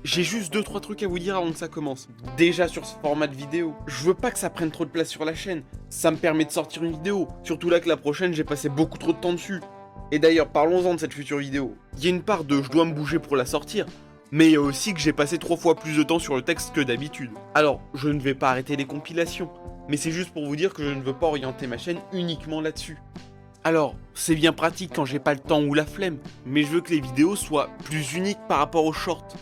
j'ai juste 2-3 trucs à vous dire avant que ça commence. Déjà sur ce format de vidéo, je veux pas que ça prenne trop de place sur la chaîne. Ça me permet de sortir une vidéo, surtout là que la prochaine j'ai passé beaucoup trop de temps dessus. Et d'ailleurs, parlons-en de cette future vidéo. Il y a une part de je dois me bouger pour la sortir, mais il y a aussi que j'ai passé 3 fois plus de temps sur le texte que d'habitude. Alors, je ne vais pas arrêter les compilations, mais c'est juste pour vous dire que je ne veux pas orienter ma chaîne uniquement là-dessus. Alors, c'est bien pratique quand j'ai pas le temps ou la flemme, mais je veux que les vidéos soient plus uniques par rapport aux shorts.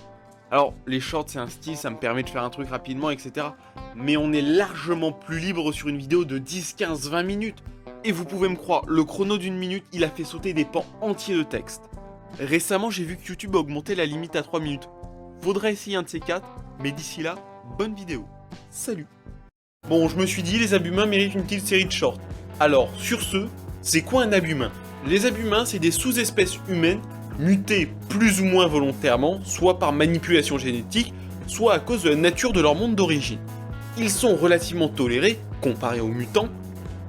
Alors, les shorts c'est un style, ça me permet de faire un truc rapidement, etc. Mais on est largement plus libre sur une vidéo de 10, 15, 20 minutes. Et vous pouvez me croire, le chrono d'une minute, il a fait sauter des pans entiers de texte. Récemment, j'ai vu que YouTube a augmenté la limite à 3 minutes. Faudrait essayer un de ces 4, mais d'ici là, bonne vidéo. Salut. Bon, je me suis dit, les abhumains méritent une petite série de shorts. Alors, sur ce, c'est quoi un abhumain? Les abhumains, c'est des sous-espèces humaines mutées plus ou moins volontairement, soit par manipulation génétique, soit à cause de la nature de leur monde d'origine. Ils sont relativement tolérés, comparés aux mutants,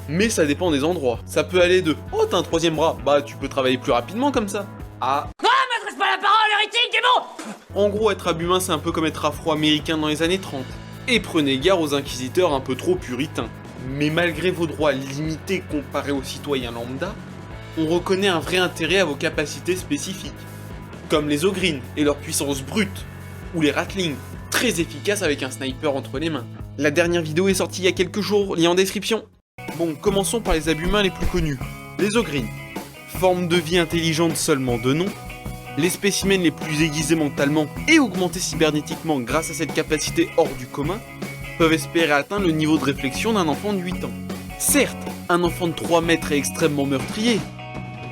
mais ça dépend des endroits. Ça peut aller de « Oh, t'as un troisième bras, bah tu peux travailler plus rapidement comme ça » à « Ah, m'adresse pas la parole, hérétique, démon !» En gros, être abhumain, c'est un peu comme être afro-américain dans les années 30. Et prenez garde aux inquisiteurs un peu trop puritains. Mais malgré vos droits limités comparés aux citoyens lambda, on reconnaît un vrai intérêt à vos capacités spécifiques, comme les Ogryn et leur puissance brute, ou les Ratlings, très efficaces avec un sniper entre les mains. La dernière vidéo est sortie il y a quelques jours, lien en description. Bon, commençons par les abhumains les plus connus. Les Ogryn, forme de vie intelligente seulement de nom, les spécimens les plus aiguisés mentalement et augmentés cybernétiquement grâce à cette capacité hors du commun, peuvent espérer atteindre le niveau de réflexion d'un enfant de 8 ans. Certes, un enfant de 3 mètres est extrêmement meurtrier,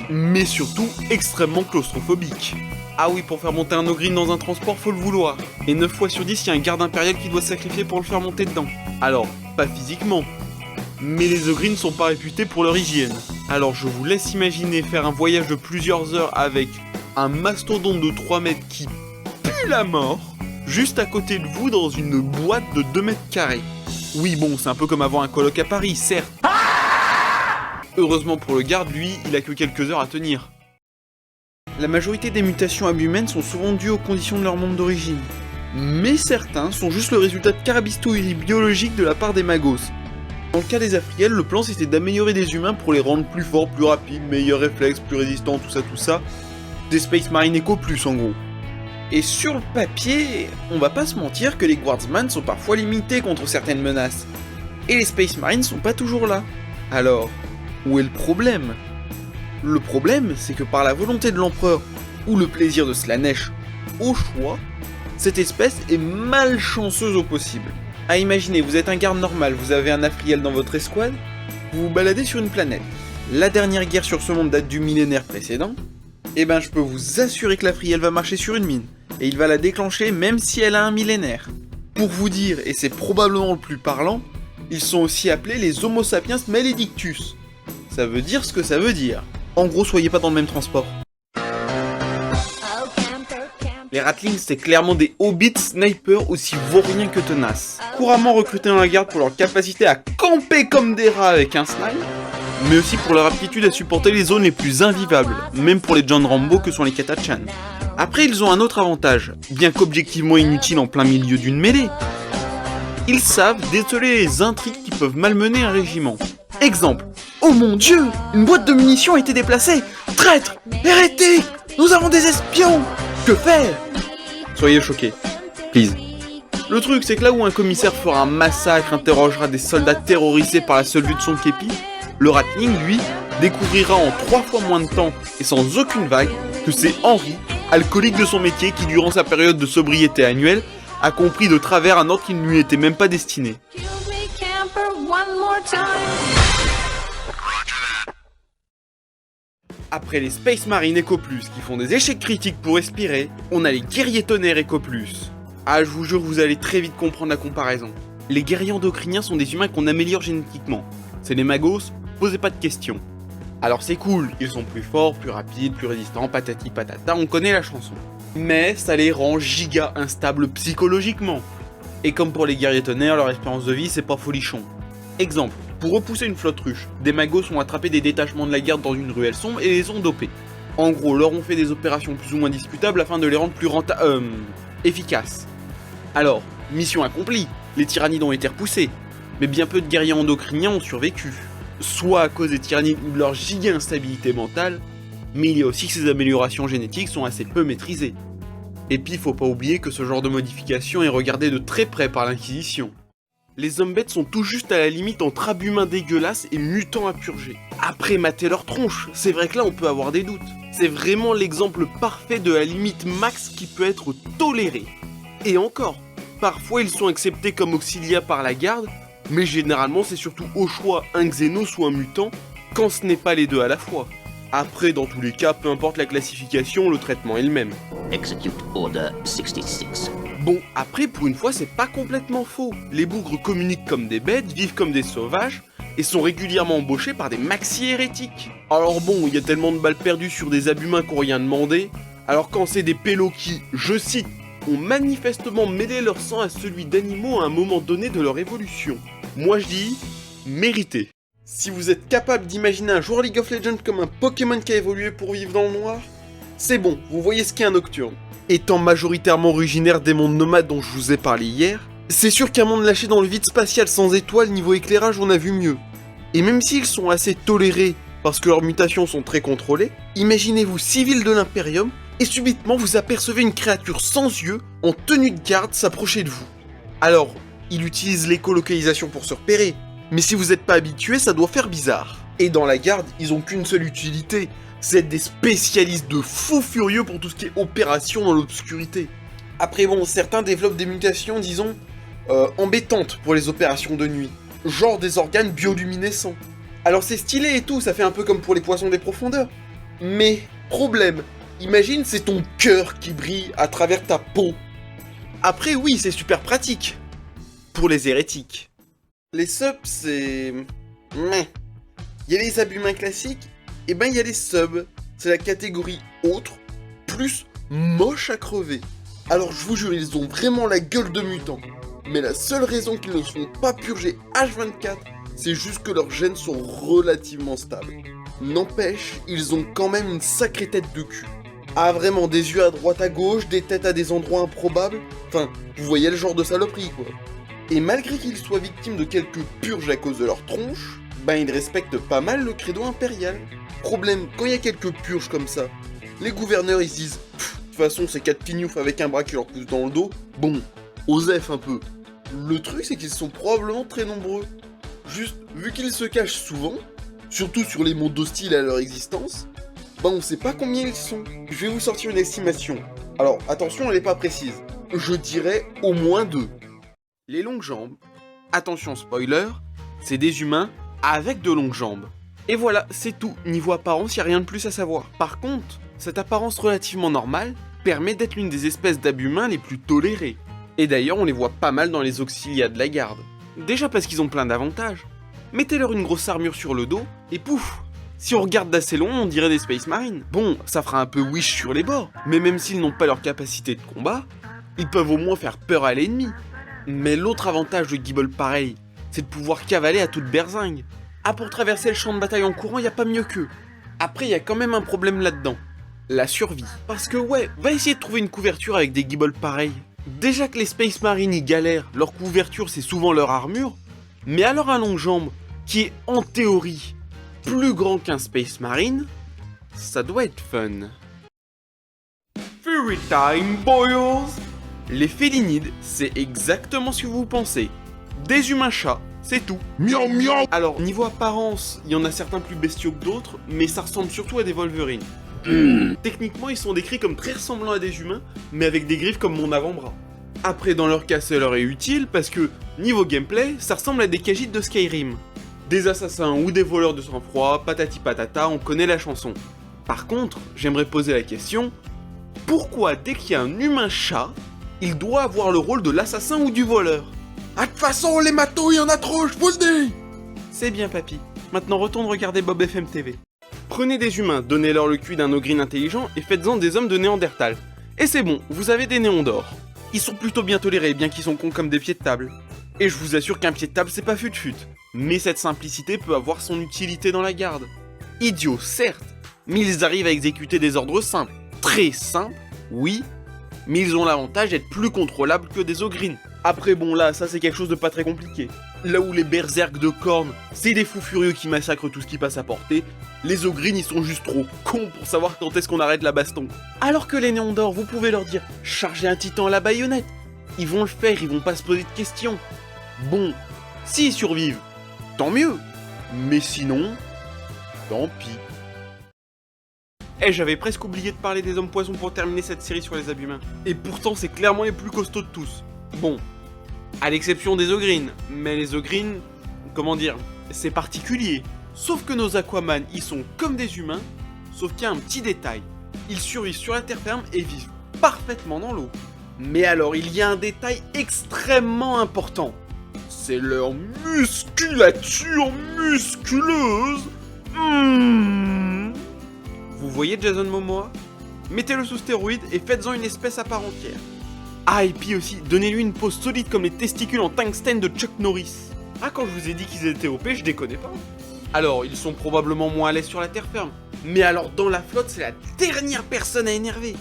mais surtout extrêmement claustrophobique. Ah oui, pour faire monter un Ogryn dans un transport, faut le vouloir. Et 9 fois sur 10, il y a un garde impérial qui doit se sacrifier pour le faire monter dedans. Alors, pas physiquement, mais les Ogryn ne sont pas réputés pour leur hygiène. Alors je vous laisse imaginer faire un voyage de plusieurs heures avec un mastodonte de 3 mètres qui pue la mort, juste à côté de vous dans une boîte de 2 mètres carrés. Oui bon, c'est un peu comme avoir un coloc à Paris, certes. Heureusement pour le garde, lui, il a que quelques heures à tenir. La majorité des mutations abhumaines sont souvent dues aux conditions de leur monde d'origine. Mais certains sont juste le résultat de carabistouilleries biologiques de la part des magos. Dans le cas des Afriels, le plan c'était d'améliorer des humains pour les rendre plus forts, plus rapides, meilleurs réflexes, plus résistants, tout ça. Des Space Marine Eco Plus en gros. Et sur le papier, on va pas se mentir que les Guardsmen sont parfois limités contre certaines menaces. Et les Space Marines sont pas toujours là. Alors, où est le problème? Le problème, c'est que par la volonté de l'empereur, ou le plaisir de Slaanesh, au choix, cette espèce est malchanceuse au possible. À imaginer, vous êtes un garde normal, vous avez un Afriel dans votre escouade, vous vous baladez sur une planète. La dernière guerre sur ce monde date du millénaire précédent. Et ben je peux vous assurer que l'Afriel va marcher sur une mine, et il va la déclencher même si elle a un millénaire. Pour vous dire, et c'est probablement le plus parlant, ils sont aussi appelés les Homo sapiens maledictus. Ça veut dire ce que ça veut dire. En gros, soyez pas dans le même transport. Les Ratlings, c'est clairement des hobbits snipers aussi vauriens que tenaces. Couramment recrutés dans la garde pour leur capacité à camper comme des rats avec un snipe, mais aussi pour leur aptitude à supporter les zones les plus invivables, même pour les John Rambo que sont les Katachan. Après, ils ont un autre avantage, bien qu'objectivement inutile en plein milieu d'une mêlée. Ils savent déceler les intrigues qui peuvent malmener un régiment. Exemple, oh mon dieu, une boîte de munitions a été déplacée. Traître, hérétique, nous avons des espions. Que faire? Soyez choqués, please. Le truc, c'est que là où un commissaire fera un massacre, interrogera des soldats terrorisés par la seule vue de son képi, le Ratling, lui, découvrira en 3 fois moins de temps et sans aucune vague que c'est Henry, alcoolique de son métier, qui durant sa période de sobriété annuelle, a compris de travers un ordre qui ne lui était même pas destiné. Après les Space Marine Eco Plus qui font des échecs critiques pour respirer, on a les guerriers tonnerres Eco Plus. Ah, je vous jure, vous allez très vite comprendre la comparaison. Les guerriers endocriniens sont des humains qu'on améliore génétiquement. C'est les magos, posez pas de questions. Alors c'est cool, ils sont plus forts, plus rapides, plus résistants, patati patata, on connaît la chanson. Mais ça les rend giga instables psychologiquement. Et comme pour les guerriers tonnerres, leur espérance de vie c'est pas folichon. Exemple, pour repousser une flotte ruche, des magos ont attrapé des détachements de la garde dans une ruelle sombre et les ont dopés. En gros, leur ont fait des opérations plus ou moins discutables afin de les rendre plus efficaces. Alors, mission accomplie, les tyrannides ont été repoussés, mais bien peu de guerriers endocriniens ont survécu. Soit à cause des tyrannides ou de leur giga instabilité mentale, mais il y a aussi que ces améliorations génétiques sont assez peu maîtrisées. Et puis faut pas oublier que ce genre de modification est regardé de très près par l'Inquisition. Les hommes bêtes sont tout juste à la limite entre abhumains dégueulasses et mutants à purger. Après mater leur tronche, c'est vrai que là on peut avoir des doutes. C'est vraiment l'exemple parfait de la limite max qui peut être tolérée. Et encore, parfois ils sont acceptés comme auxiliaires par la garde, mais généralement c'est surtout au choix un Xenos ou un mutant, quand ce n'est pas les deux à la fois. Après, dans tous les cas, peu importe la classification, le traitement est le même. Execute Order 66. Bon, après, pour une fois, c'est pas complètement faux. Les bougres communiquent comme des bêtes, vivent comme des sauvages, et sont régulièrement embauchés par des maxi-hérétiques. Alors bon, il y a tellement de balles perdues sur des abhumains qui n'ont rien demandé, alors quand c'est des pélos qui, je cite, ont manifestement mêlé leur sang à celui d'animaux à un moment donné de leur évolution. Moi je dis, mérité. Si vous êtes capable d'imaginer un joueur League of Legends comme un Pokémon qui a évolué pour vivre dans le noir, c'est bon, vous voyez ce qu'est un Nocturne. Étant majoritairement originaire des mondes nomades dont je vous ai parlé hier, c'est sûr qu'un monde lâché dans le vide spatial sans étoiles niveau éclairage on a vu mieux. Et même s'ils sont assez tolérés parce que leurs mutations sont très contrôlées, imaginez-vous civil de l'Imperium et subitement vous apercevez une créature sans yeux en tenue de garde s'approcher de vous. Alors, il utilise l'écolocalisation pour se repérer, mais si vous n'êtes pas habitué, ça doit faire bizarre. Et dans la garde, ils ont qu'une seule utilité, c'est être des spécialistes de fous furieux pour tout ce qui est opération dans l'obscurité. Après bon, certains développent des mutations, disons, embêtantes pour les opérations de nuit. Genre des organes bioluminescents. Alors c'est stylé et tout, ça fait un peu comme pour les poissons des profondeurs. Mais, problème, imagine c'est ton cœur qui brille à travers ta peau. Après oui, c'est super pratique. Pour les hérétiques. Les subs, c'est... Meh. Il y a les abhumains classiques, et ben il y a les subs. C'est la catégorie autre, plus moche à crever. Alors je vous jure, ils ont vraiment la gueule de mutants. Mais la seule raison qu'ils ne se font pas purger H24, c'est juste que leurs gènes sont relativement stables. N'empêche, ils ont quand même une sacrée tête de cul. Ah vraiment, des yeux à droite à gauche, des têtes à des endroits improbables. Enfin, vous voyez le genre de saloperie quoi. Et malgré qu'ils soient victimes de quelques purges à cause de leur tronche, ben ils respectent pas mal le credo impérial. Problème, quand il y a quelques purges comme ça, les gouverneurs ils se disent « De toute façon c'est 4 pignoufs avec un bras qui leur pousse dans le dos, bon, osef un peu ». Le truc c'est qu'ils sont probablement très nombreux. Juste, vu qu'ils se cachent souvent, surtout sur les mondes hostiles à leur existence, ben on sait pas combien ils sont. Je vais vous sortir une estimation. Alors attention, elle est pas précise. Je dirais au moins 2. Les longues jambes, attention spoiler, c'est des humains avec de longues jambes. Et voilà, c'est tout, niveau apparence, y a rien de plus à savoir. Par contre, cette apparence relativement normale permet d'être l'une des espèces d'abhumains les plus tolérées. Et d'ailleurs, on les voit pas mal dans les auxiliats de la garde. Déjà parce qu'ils ont plein d'avantages. Mettez-leur une grosse armure sur le dos, et pouf, si on regarde d'assez loin, on dirait des Space Marines. Bon, ça fera un peu wish sur les bords, mais même s'ils n'ont pas leur capacité de combat, ils peuvent au moins faire peur à l'ennemi. Mais l'autre avantage de Gible pareil, c'est de pouvoir cavaler à toute berzingue. Ah, pour traverser le champ de bataille en courant, y a pas mieux qu'eux. Après, y a quand même un problème là-dedans. La survie. Parce que ouais, va essayer de trouver une couverture avec des Gible pareils. Déjà que les Space Marines y galèrent, leur couverture c'est souvent leur armure, mais alors un longue jambe, qui est en théorie plus grand qu'un Space Marine, ça doit être fun. Fury time, boys! Les félinides, c'est exactement ce que vous pensez. Des humains chats, c'est tout. Miaou miaou. Alors, niveau apparence, il y en a certains plus bestiaux que d'autres, mais ça ressemble surtout à des Wolverines. Techniquement, ils sont décrits comme très ressemblants à des humains, mais avec des griffes comme mon avant-bras. Après, dans leur cas, ça leur est utile, parce que, niveau gameplay, ça ressemble à des Khajiits de Skyrim. Des assassins ou des voleurs de sang-froid, patati patata, on connaît la chanson. Par contre, j'aimerais poser la question, pourquoi dès qu'il y a un humain chat, il doit avoir le rôle de l'assassin ou du voleur? Ah, de toute façon, les matos, il y en a trop, je vous le dis. C'est bien, papy. Maintenant, retourne regarder Bob FM TV. Prenez des humains, donnez-leur le cul d'un ogrine intelligent et faites-en des hommes de Néandertal. Et c'est bon, vous avez des néons d'or. Ils sont plutôt bien tolérés, bien qu'ils sont cons comme des pieds de table. Et je vous assure qu'un pied de table, c'est pas fut-fut. Mais cette simplicité peut avoir son utilité dans la garde. Idiot, certes, mais ils arrivent à exécuter des ordres simples. Très simples, oui, mais ils ont l'avantage d'être plus contrôlables que des Ogryn. Après bon là, ça c'est quelque chose de pas très compliqué. Là où les berserks de Khorne, c'est des fous furieux qui massacrent tout ce qui passe à portée, les Ogryn ils sont juste trop cons pour savoir quand est-ce qu'on arrête la baston. Alors que les Néons d'Or, vous pouvez leur dire « Chargez un titan à la baïonnette !» Ils vont le faire, ils vont pas se poser de questions. Bon, s'ils survivent, tant mieux. Mais sinon, tant pis. Eh, j'avais presque oublié de parler des hommes poissons pour terminer cette série sur les Abhumains. Et pourtant, c'est clairement les plus costauds de tous. Bon, à l'exception des Ogryn. Mais les Ogryn, comment dire, c'est particulier. Sauf que nos Aquaman, ils sont comme des humains, sauf qu'il y a un petit détail. Ils survivent sur la terre ferme et vivent parfaitement dans l'eau. Mais alors, il y a un détail extrêmement important. C'est leur musculature musculeuse. Vous voyez Jason Momoa? Mettez-le sous stéroïde et faites-en une espèce à part entière. Ah, et puis aussi, donnez-lui une pose solide comme les testicules en tungstène de Chuck Norris. Ah, quand je vous ai dit qu'ils étaient OP, je déconnais pas. Alors, ils sont probablement moins à l'aise sur la terre ferme. Mais alors, dans la flotte, c'est la dernière personne à énerver.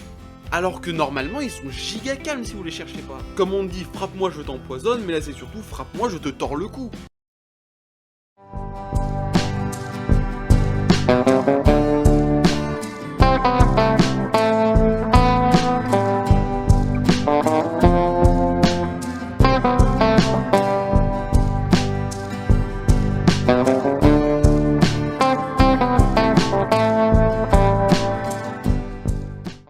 Alors que normalement, ils sont giga calmes si vous les cherchez pas. Comme on dit, frappe-moi, je t'empoisonne, mais là c'est surtout frappe-moi, je te tords le cou.